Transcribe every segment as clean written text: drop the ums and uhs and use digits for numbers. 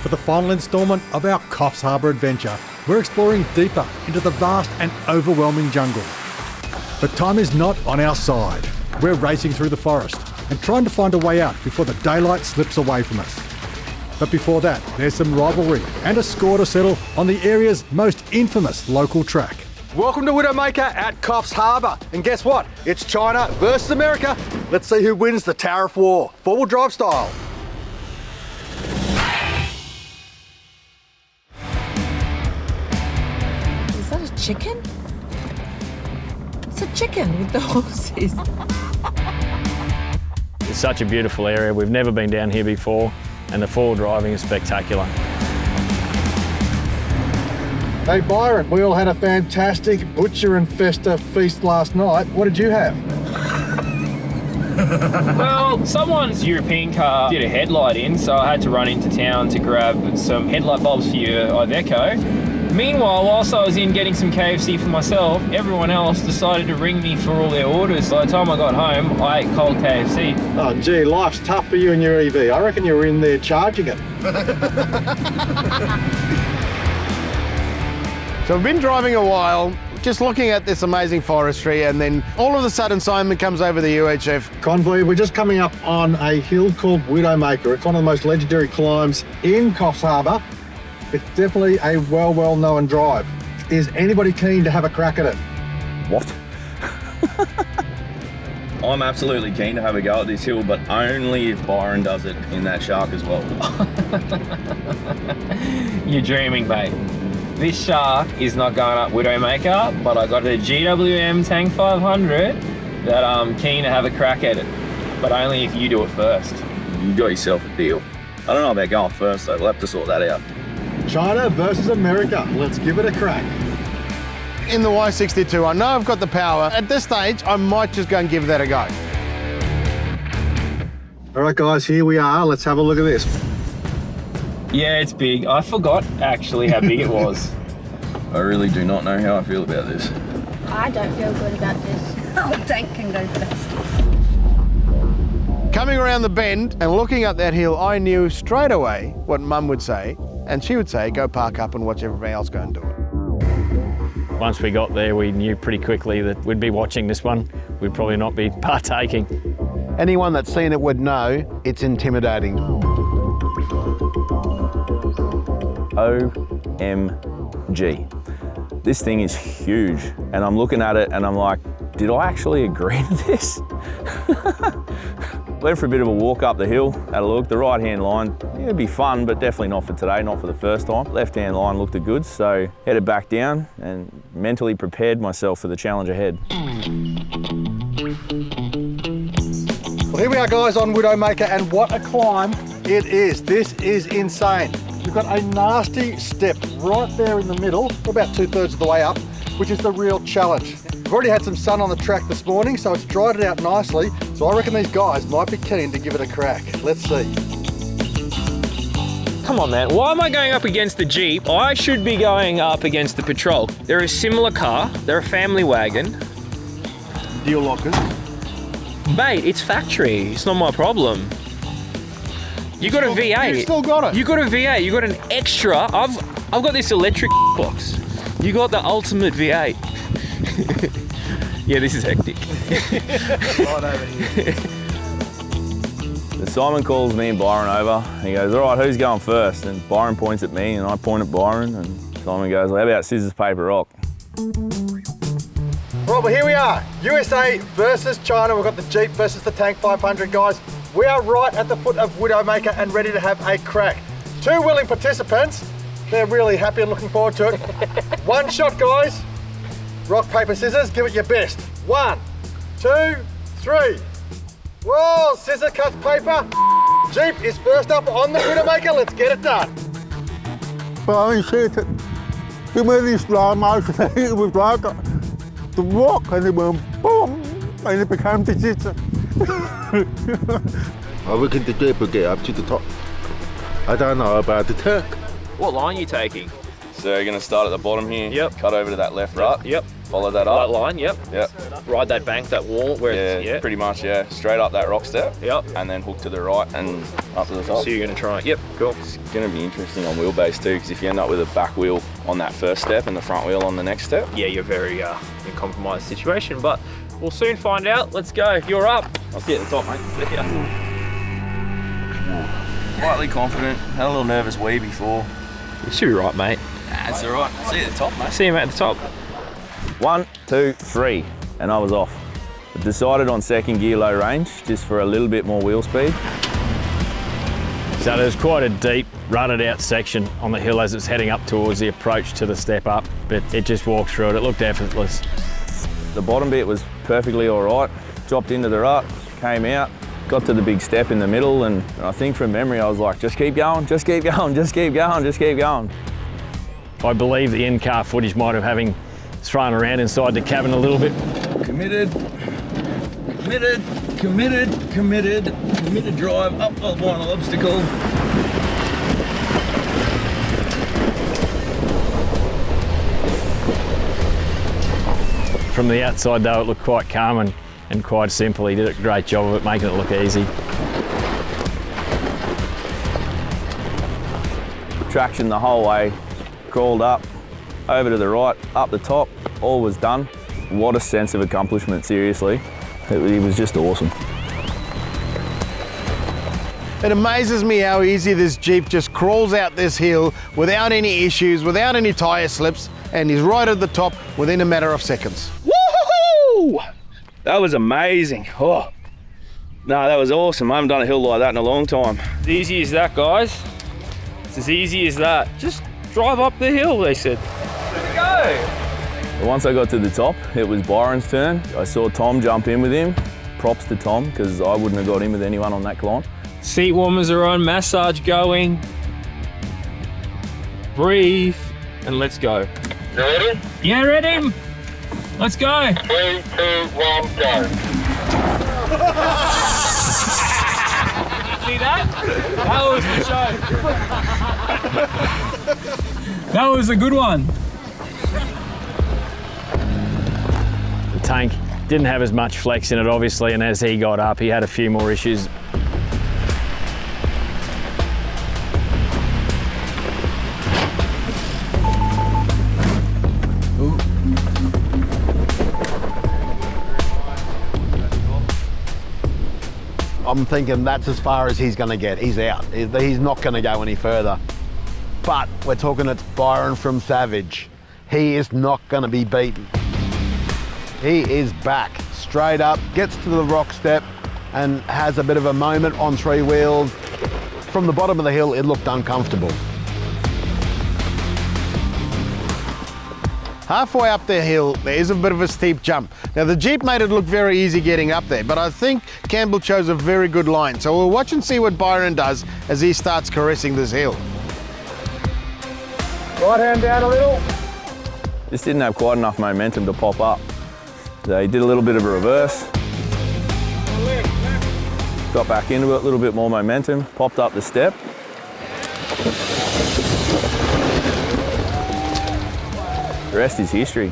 For the final instalment of our Coffs Harbour adventure, we're exploring deeper into the vast and overwhelming jungle. But time is not on our side. We're racing through the forest and trying to find a way out before the daylight slips away from us. But before that, there's some rivalry and a score to settle on the area's most infamous local track. Welcome to Widowmaker at Coffs Harbour. And guess what? It's China versus America. Let's see who wins the tariff war, four-wheel drive style. Is that a chicken? It's a chicken with the horses. It's such a beautiful area. We've never been down here before, and the four-wheel driving is spectacular. Hey Byron, we all had a fantastic butcher and festa feast last night. What did you have? Well, someone's European car did a headlight in, so I had to run into town to grab some headlight bulbs for your Iveco. Meanwhile, whilst I was in getting some KFC for myself, everyone else decided to ring me for all their orders. By the time I got home, I ate cold KFC. Oh gee, life's tough for you and your EV. I reckon you were in there charging it. So I've been driving a while, just looking at this amazing forestry, and then all of a sudden Simon comes over the UHF. Convoy, we're just coming up on a hill called Widowmaker. It's one of the most legendary climbs in Coffs Harbour. It's definitely a well-known drive. Is anybody keen to have a crack at it? What? I'm absolutely keen to have a go at this hill, but only if Byron does it in that shark as well. You're dreaming, mate. This shark is not going up Widowmaker, but I got a GWM Tank 500 that I'm keen to have a crack at it, but only if you do it first. You got yourself a deal. I don't know about going first, though. We'll have to sort that out. China versus America. Let's give it a crack. In the Y62, I know I've got the power. At this stage, I might just go and give that a go. All right, guys, here we are. Let's have a look at this. Yeah, it's big. I forgot actually how big it was. I really do not know how I feel about this. I don't feel good about this. Oh, Tank can go first. Coming around the bend and looking up that hill, I knew straight away what Mum would say, and she would say, go park up and watch everybody else go and do it. Once we got there, we knew pretty quickly that we'd be watching this one. We'd probably not be partaking. Anyone that's seen it would know it's intimidating. OMG. This thing is huge, and I'm looking at it and I'm like, did I actually agree to this? Went for a bit of a walk up the hill, had a look. The right-hand line, yeah, it'd be fun, but definitely not for today, not for the first time. Left-hand line looked good, so headed back down and mentally prepared myself for the challenge ahead. Well, here we are, guys, on Widowmaker, and what a climb it is. This is insane. We've got a nasty step right there in the middle, about 2/3 of the way up, which is the real challenge. We've already had some sun on the track this morning, so it's dried it out nicely. So I reckon these guys might be keen to give it a crack. Let's see. Come on, man. Why am I going up against the Jeep? I should be going up against the Patrol. They're a similar car. They're a family wagon. Deal lockers. Mate, it's factory. It's not my problem. You got a V8. You still got it. You got a V8. You got an extra. I've got this electric box. You got the ultimate V8. Yeah, this is hectic. Right over here. So Simon calls me and Byron over. He goes, all right, who's going first? And Byron points at me and I point at Byron, and Simon goes, well, how about scissors, paper, rock? Right, well, here we are. USA versus China. We've got the Jeep versus the Tank 500, guys. We are right at the foot of Widowmaker and ready to have a crack. Two willing participants. They're really happy and looking forward to it. One shot, guys. Rock, paper, scissors, give it your best. 1, 2, 3. Whoa, scissor cuts paper. Jeep is first up on the Widowmaker. Let's get it done. Well, I see that too many slow motion. It was like the rock, and it went boom, and it became the scissor. I reckon the Jeep will get up to the top. I don't know about the Tank. What line are you taking? So you're going to start at the bottom here, Yep. cut over to that left rut. Yep. Follow that Light up. line, yep. Yep. Ride that bank, that wall, where it's, Yeah, pretty much, yeah. Straight up that rock step. Yep. And then hook to the right and up to the top. So you're going to try it. Yep, cool. It's going to be interesting on wheelbase too, because if you end up with a back wheel on that first step and the front wheel on the next step. Yeah, you're very in a compromised situation, but we'll soon find out. Let's go. You're up. I'll see you at the top, mate. Slightly confident. Had a little nervous wee before. You should be right, mate. That's all right. See you at the top, mate. See you, mate, at the top. 1, 2, 3, and I was off. I decided on second gear low range, just for a little bit more wheel speed. So there's quite a deep, rutted out section on the hill as it's heading up towards the approach to the step up, but it just walked through it. It looked effortless. The bottom bit was perfectly all right. Dropped into the rut, came out, got to the big step in the middle, and I think from memory I was like, just keep going, just keep going, just keep going, just keep going. I believe the in-car footage might have having thrown around inside the cabin a little bit. Committed, committed, committed, committed, committed drive up the final obstacle. From the outside though, it looked quite calm and quite simple. He did a great job of it, making it look easy. Traction the whole way, crawled up, over to the right, up the top, all was done. What a sense of accomplishment, seriously. It was just awesome. It amazes me how easy this Jeep just crawls out this hill without any issues, without any tyre slips, and is right at the top within a matter of seconds. Woohoo! That was amazing. Oh, no, that was awesome. I haven't done a hill like that in a long time. As easy as that, guys. It's as easy as that. Just drive up the hill, they said. There we go. Once I got to the top, it was Byron's turn. I saw Tom jump in with him. Props to Tom, because I wouldn't have got in with anyone on that climb. Seat warmers are on, massage going. Breathe, and let's go. You ready? Yeah, ready? Let's go. 3, 2, 1, go. See that? That was the show. That was a good one. The tank didn't have as much flex in it, obviously, and as he got up, he had a few more issues. I'm thinking that's as far as he's going to get. He's out. He's not going to go any further. But we're talking it's Byron from Savage. He is not going to be beaten. He is back, straight up, gets to the rock step and has a bit of a moment on three wheels. From the bottom of the hill, it looked uncomfortable. Halfway up the hill, there is a bit of a steep jump. Now the Jeep made it look very easy getting up there, but I think Campbell chose a very good line. So we'll watch and see what Byron does as he starts caressing this hill. Right hand down a little. Just didn't have quite enough momentum to pop up. So he did a little bit of a reverse. Got back into it, a little bit more momentum, popped up the step. The rest is history.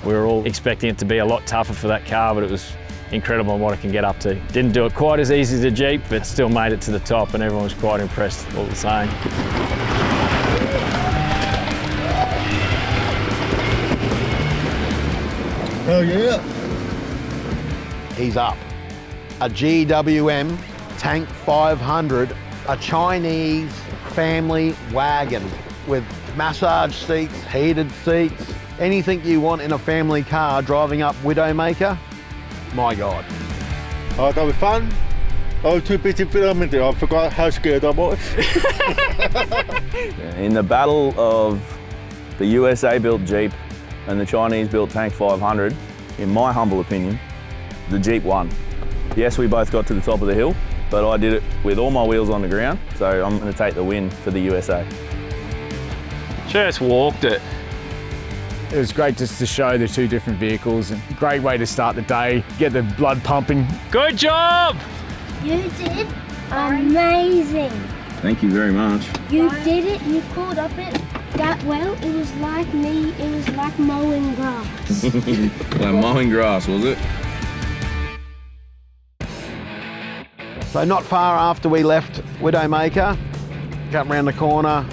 We were all expecting it to be a lot tougher for that car, but it was incredible on what it can get up to. Didn't do it quite as easy as the Jeep, but still made it to the top, and everyone was quite impressed all the same. Hell yeah. He's up. A GWM Tank 500, a Chinese family wagon with massage seats, heated seats, anything you want in a family car driving up Widowmaker. My God. Oh, that was fun. I was too busy filming it. I forgot how scared I was. In the battle of the USA-built Jeep and the Chinese-built Tank 500, in my humble opinion, the Jeep won. Yes, we both got to the top of the hill, but I did it with all my wheels on the ground, so I'm going to take the win for the USA. Just walked it. It was great just to show the two different vehicles, and great way to start the day, get the blood pumping. Good job! You did amazing. Thank you very much. You did it. You called up it that well. It was like me. It was like mowing grass. Like mowing grass, was it? So not far after we left Widowmaker, come around the corner,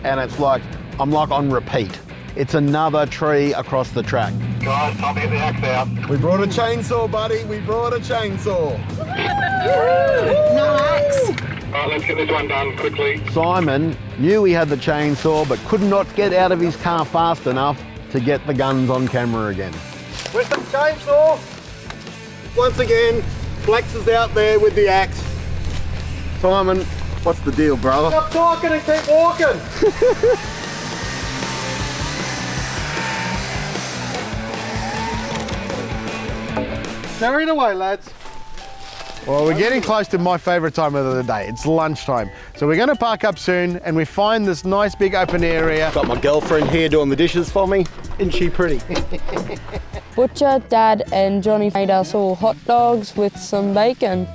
and it's like, I'm like on repeat. It's another tree across the track. Guys, time to get the axe out. We brought a chainsaw, buddy. We brought a chainsaw. No axe. Right, let's get this one done quickly. Simon knew he had the chainsaw, but could not get out of his car fast enough to get the guns on camera again. With the chainsaw, once again, Flex is out there with the axe. Simon, what's the deal, brother? Stop talking and keep walking. Carry it away, lads. Well, we're getting close to my favourite time of the day. It's lunchtime. So we're going to park up soon and we find this nice big open area. Got my girlfriend here doing the dishes for me. Isn't she pretty? Butcher, Dad and Johnny made us all hot dogs with some bacon.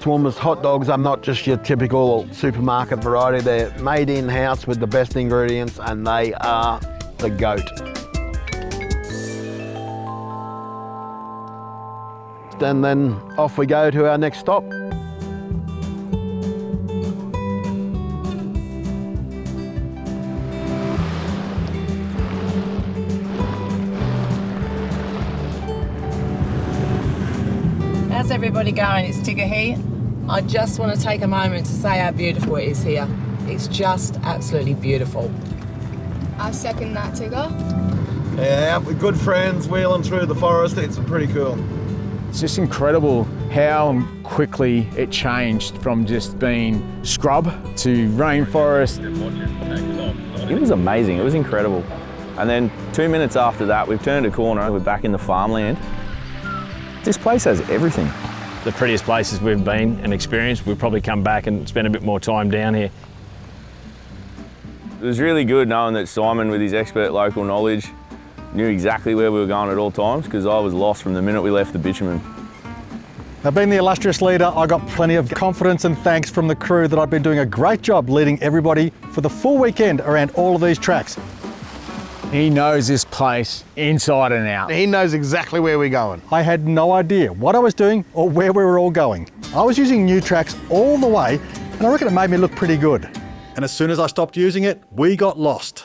Toowoomba's hot dogs are not just your typical supermarket variety. They're made in-house with the best ingredients and they are the goat. And then off we go to our next stop. How's everybody going? It's Tigger here. I just want to take a moment to say how beautiful it is here. It's just absolutely beautiful. I second that, Tigger. Yeah, we're good friends wheeling through the forest. It's pretty cool. It's just incredible how quickly it changed from just being scrub to rainforest. It was amazing, it was incredible. And then 2 minutes after that, we've turned a corner, we're back in the farmland. This place has everything. The prettiest places we've been and experienced, we'll probably come back and spend a bit more time down here. It was really good knowing that Simon, with his expert local knowledge, knew exactly where we were going at all times, because I was lost from the minute we left the bitumen. Now, being the illustrious leader, I got plenty of confidence and thanks from the crew that I've been doing a great job leading everybody for the full weekend around all of these tracks. He knows this place inside and out. He knows exactly where we're going. I had no idea what I was doing or where we were all going. I was using new tracks all the way, and I reckon it made me look pretty good. And as soon as I stopped using it, we got lost.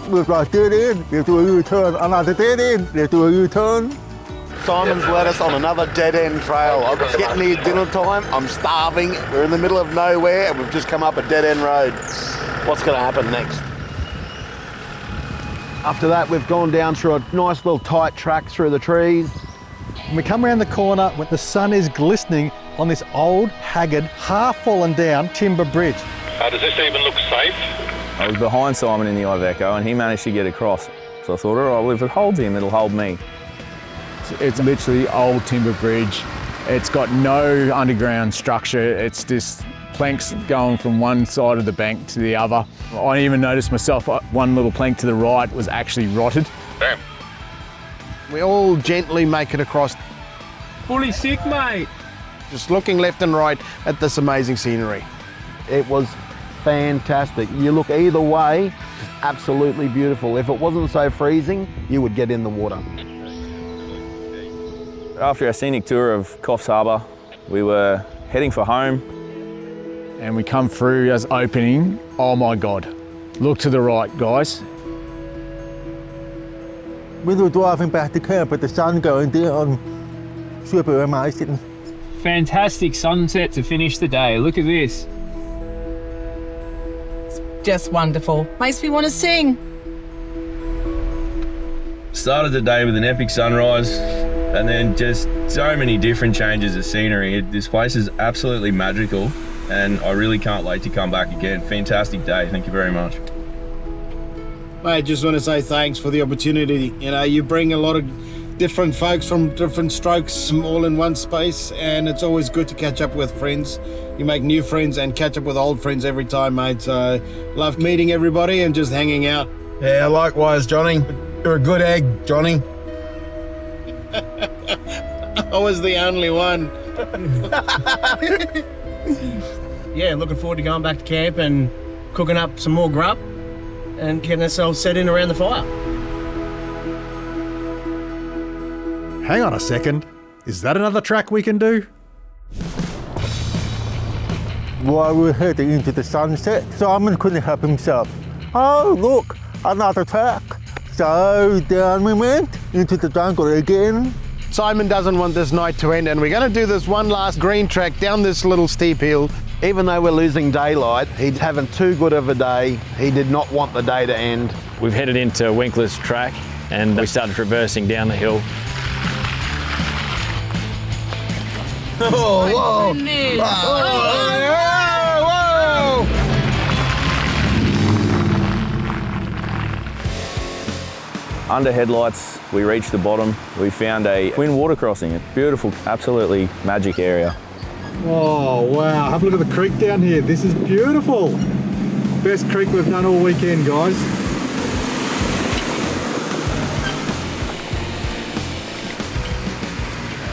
We've got dead end, we have to do a U-turn, another dead end, we have to do a U-turn. Simon's led us on another dead-end trail. It's getting near dinner time, I'm starving, we're in the middle of nowhere and we've just come up a dead-end road. What's going to happen next? After that, we've gone down through a nice little tight track through the trees. And we come around the corner when the sun is glistening on this old, haggard, half-fallen down timber bridge. Does this even look safe? I was behind Simon in the Iveco and he managed to get across. So I thought, all right, well, if it holds him, it'll hold me. It's literally old timber bridge. It's got no underground structure. It's just planks going from one side of the bank to the other. I even noticed myself, one little plank to the right was actually rotted. Damn. We all gently make it across, Fully sick, mate. just looking left and right at this amazing scenery. It was fantastic. You look either way, it's absolutely beautiful. If it wasn't so freezing, you would get in the water. After our scenic tour of Coffs Harbour, we were heading for home. And we come through as opening. Oh my God. Look to the right, guys. We were driving back to camp with the sun going down. Super amazing. Fantastic sunset to finish the day. Look at this. Just wonderful. Makes me want to sing. Started the day with an epic sunrise and then just so many different changes of scenery. This place is absolutely magical and I really can't wait to come back again. Fantastic day, thank you very much. I just want to say thanks for the opportunity. You know, you bring a lot of different folks from different strokes all in one space, and it's always good to catch up with friends. You make new friends and catch up with old friends every time, mate. So love meeting everybody and just hanging out. Yeah, likewise, Johnny. You're a good egg, Johnny. I was the only one. Yeah, looking forward to going back to camp and cooking up some more grub and getting ourselves set in around the fire. Hang on a second. Is that another track we can do? While we're heading into the sunset, Simon couldn't help himself. Oh, look, another track. So down we went into the jungle again. Simon doesn't want this night to end, and we're going to do this one last green track down this little steep hill. Even though we're losing daylight, he's having too good of a day. He did not want the day to end. We've headed into Winkler's track and we started traversing down the hill. Oh, whoa! Under headlights, we reached the bottom. We found a twin water crossing. A beautiful, absolutely magic area. Oh, wow. Have a look at the creek down here. This is beautiful. Best creek we've done all weekend, guys.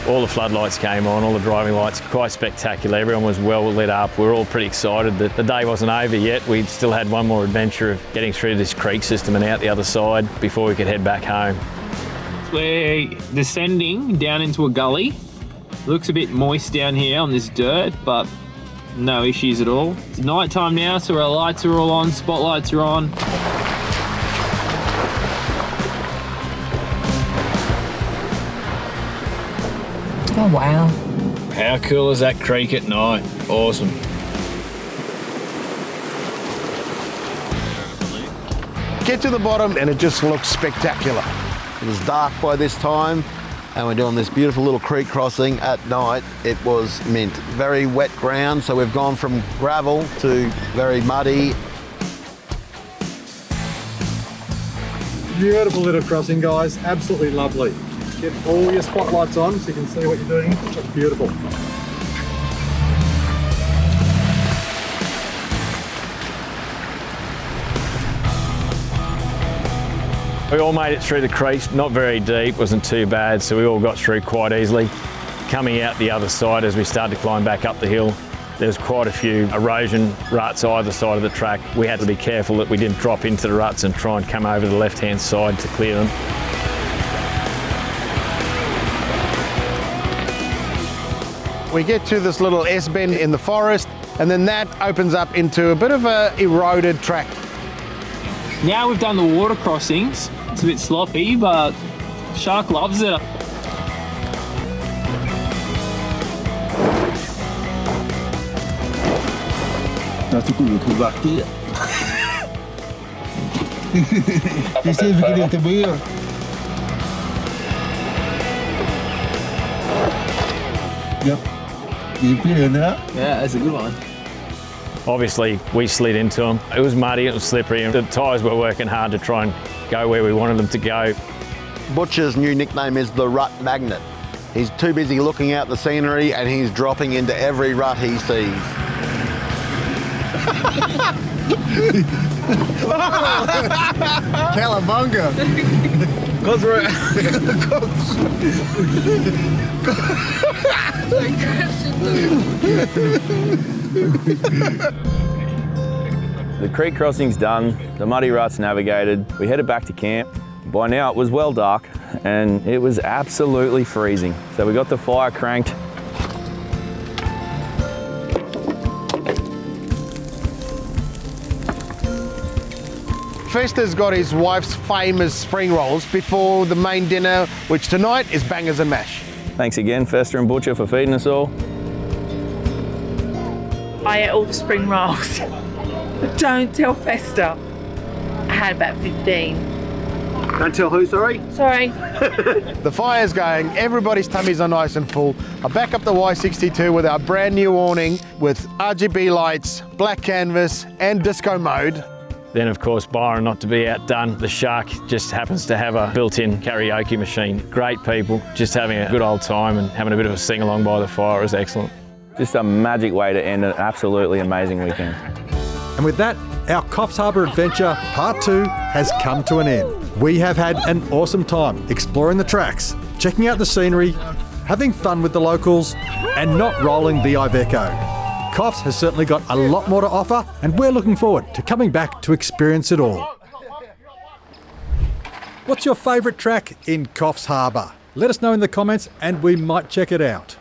All the floodlights came on, all the driving lights, quite spectacular. Everyone was well lit up. We were all pretty excited that the day wasn't over yet. We still had one more adventure of getting through this creek system and out the other side before we could head back home. We're descending down into a gully. Looks a bit moist down here on this dirt, but no issues at all. It's night time now, so our lights are all on, spotlights are on. Oh, wow. How cool is that creek at night? Awesome. Get to the bottom and it just looks spectacular. It was dark by this time and we're doing this beautiful little creek crossing at night. It was mint. Very wet ground, so we've gone from gravel to very muddy. Beautiful little crossing, guys. Absolutely lovely. Get all your spotlights on so you can see what you're doing. It's beautiful. We all made it through the creek, not very deep, wasn't too bad, so we all got through quite easily. Coming out the other side as we started to climb back up the hill, there was quite a few erosion ruts either side of the track. We had to be careful that we didn't drop into the ruts and try and come over the left-hand side to clear them. We get to this little S-bend in the forest, and then that opens up into a bit of a eroded track. Now we've done the water crossings. It's a bit sloppy, but Shark loves it. Jag tycker du är vaktig. Vi ser vilket det inte blir. Yep. You put in there? Yeah, that's a good one. Obviously, we slid into them. It was muddy, it was slippery, and the tyres were working hard to try and go where we wanted them to go. Butcher's new nickname is the Rut Magnet. He's too busy looking out the scenery and he's dropping into every rut he sees. Cowabunga! Because we're... The creek crossing's done, the muddy ruts navigated. We headed back to camp. By now it was well dark and it was absolutely freezing. So we got the fire cranked. Fester's got his wife's famous spring rolls before the main dinner, which tonight is bangers and mash. Thanks again, Fester and Butcher, for feeding us all. I ate all the spring rolls. Don't tell Fester. I had about 15. Don't tell who, sorry? Sorry. The fire's going, everybody's tummies are nice and full. I back up the Y62 with our brand new awning with RGB lights, black canvas and disco mode. Then of course, Byron, not to be outdone, the Shark just happens to have a built-in karaoke machine. Great people, just having a good old time and having a bit of a sing-along by the fire is excellent. Just a magic way to end an absolutely amazing weekend. And with that, our Coffs Harbour adventure part 2 has come to an end. We have had an awesome time exploring the tracks, checking out the scenery, having fun with the locals, and not rolling the Iveco. Coffs has certainly got a lot more to offer, and we're looking forward to coming back to experience it all. What's your favourite track in Coffs Harbour? Let us know in the comments and we might check it out.